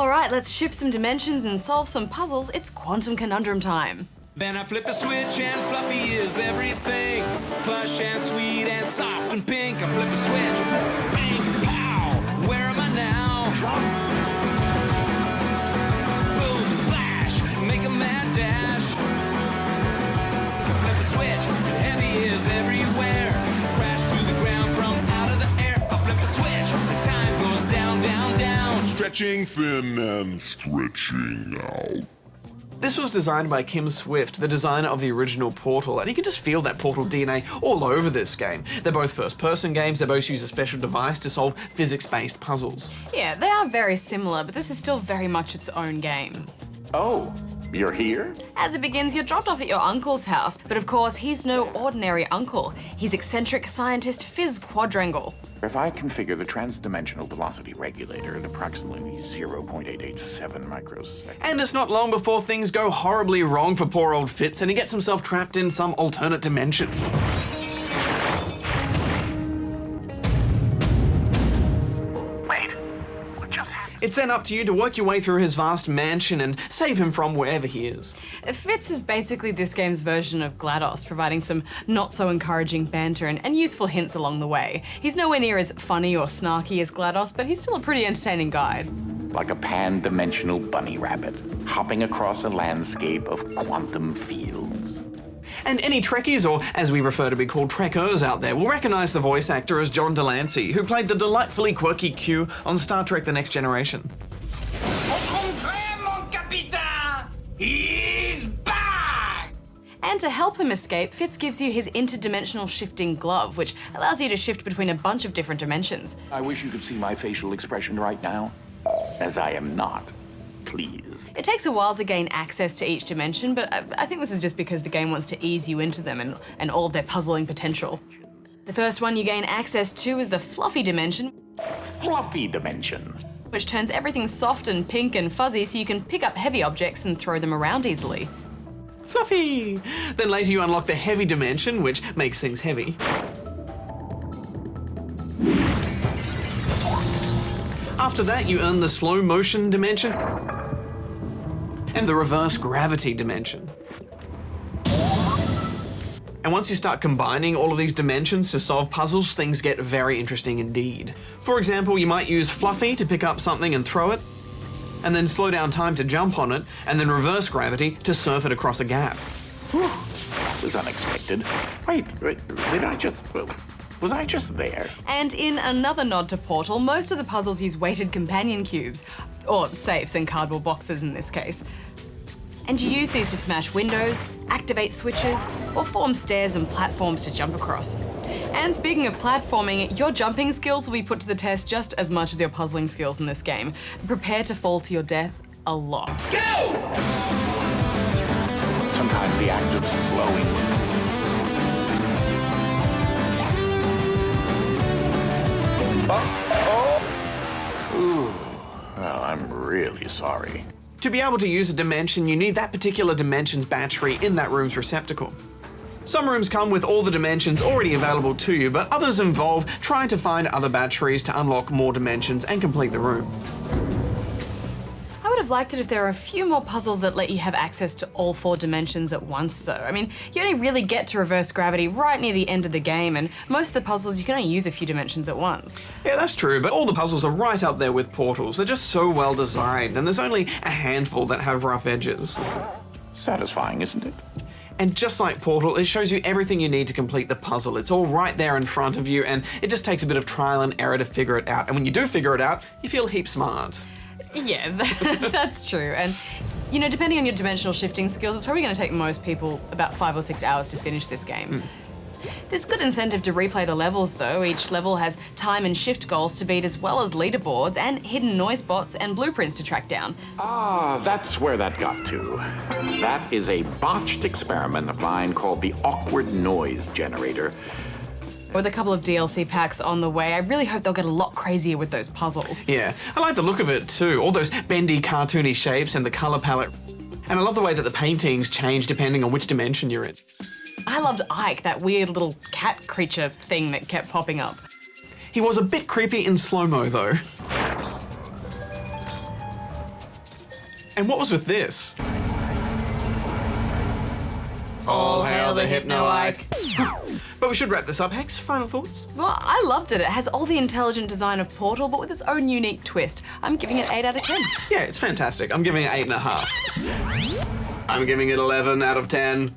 Alright, let's shift some dimensions and solve some puzzles. It's quantum conundrum time. Then I flip a switch and fluffy is everything. Plush and sweet and soft and pink. I flip a switch. Bang, pow. Where am I now? Boom, splash. Make a mad dash. Flip a switch and heavy is everywhere. Crash to the ground from out of the air. I flip a switch. The time goes down, down, down. Stretching thin and stretching out. This was designed by Kim Swift, the designer of the original Portal, and you can just feel that Portal DNA all over this game. They're both first-person games, they both use a special device to solve physics-based puzzles. Yeah, they are very similar, but this is still very much its own game. Oh, you're here? As it begins, you're dropped off at your uncle's house, but of course, he's no ordinary uncle. He's eccentric scientist Fizz Quadrangle. If I configure the trans-dimensional velocity regulator at approximately 0.887 microseconds. And it's not long before things go horribly wrong for poor old Fitz, and he gets himself trapped in some alternate dimension. It's then up to you to work your way through his vast mansion and save him from wherever he is. Fitz is basically this game's version of GLaDOS, providing some not-so-encouraging banter and useful hints along the way. He's nowhere near as funny or snarky as GLaDOS, but he's still a pretty entertaining guide. Like a pan-dimensional bunny rabbit, hopping across a landscape of quantum fields. And any Trekkies, or as we prefer to be called Trekkers out there, will recognise the voice actor as John Delancey, who played the delightfully quirky Q on Star Trek The Next Generation. Au contraire, mon capitaine! He's back! And to help him escape, Fitz gives you his interdimensional shifting glove, which allows you to shift between a bunch of different dimensions. I wish you could see my facial expression right now, as I am not pleased. It takes a while to gain access to each dimension, but I think this is just because the game wants to ease you into them and all of their puzzling potential. The first one you gain access to is the fluffy dimension, Fluffy dimension. which turns everything soft and pink and fuzzy so you can pick up heavy objects and throw them around easily. Fluffy! Then later you unlock the heavy dimension, which makes things heavy. After that, you earn the slow motion dimension and the reverse gravity dimension. And once you start combining all of these dimensions to solve puzzles, things get very interesting indeed. For example, you might use Fluffy to pick up something and throw it, and then slow down time to jump on it, and then reverse gravity to surf it across a gap. That was unexpected. Wait, was I just there? And in another nod to Portal, most of the puzzles use weighted companion cubes, or safes and cardboard boxes in this case. And you use these to smash windows, activate switches, or form stairs and platforms to jump across. And speaking of platforming, your jumping skills will be put to the test just as much as your puzzling skills in this game. Prepare to fall to your death a lot. Go! Sometimes the act of slowing Well, I'm really sorry. To be able to use a dimension, you need that particular dimension's battery in that room's receptacle. Some rooms come with all the dimensions already available to you, but others involve trying to find other batteries to unlock more dimensions and complete the room. I would have liked it if there were a few more puzzles that let you have access to all 4 dimensions at once though. I mean, you only really get to reverse gravity right near the end of the game, and most of the puzzles you can only use a few dimensions at once. Yeah, that's true, but all the puzzles are right up there with Portals. They're just so well designed, and there's only a handful that have rough edges. Satisfying, isn't it? And just like Portal, it shows you everything you need to complete the puzzle. It's all right there in front of you, and it just takes a bit of trial and error to figure it out. And when you do figure it out, you feel heap smart. Yeah, that's true. And, you know, depending on your dimensional shifting skills, it's probably going to take most people about 5 or 6 hours to finish this game. There's good incentive to replay the levels though. Each level has time and shift goals to beat, as well as leaderboards and hidden noise bots and blueprints to track down. Ah, that's where that got to. That is a botched experiment of mine called the Awkward Noise Generator. With a couple of DLC packs on the way, I really hope they'll get a lot crazier with those puzzles. Yeah, I like the look of it too. All those bendy, cartoony shapes and the color palette. And I love the way that the paintings change depending on which dimension you're in. I loved Ike, that weird little cat creature thing that kept popping up. He was a bit creepy in slow-mo though. And what was with this? All hail the Hypno-Ike. But we should wrap this up. Hex, final thoughts? Well, I loved it. It has all the intelligent design of Portal, but with its own unique twist. I'm giving it 8 out of 10. Yeah, it's fantastic. I'm giving it 8.5. I'm giving it 11 out of 10.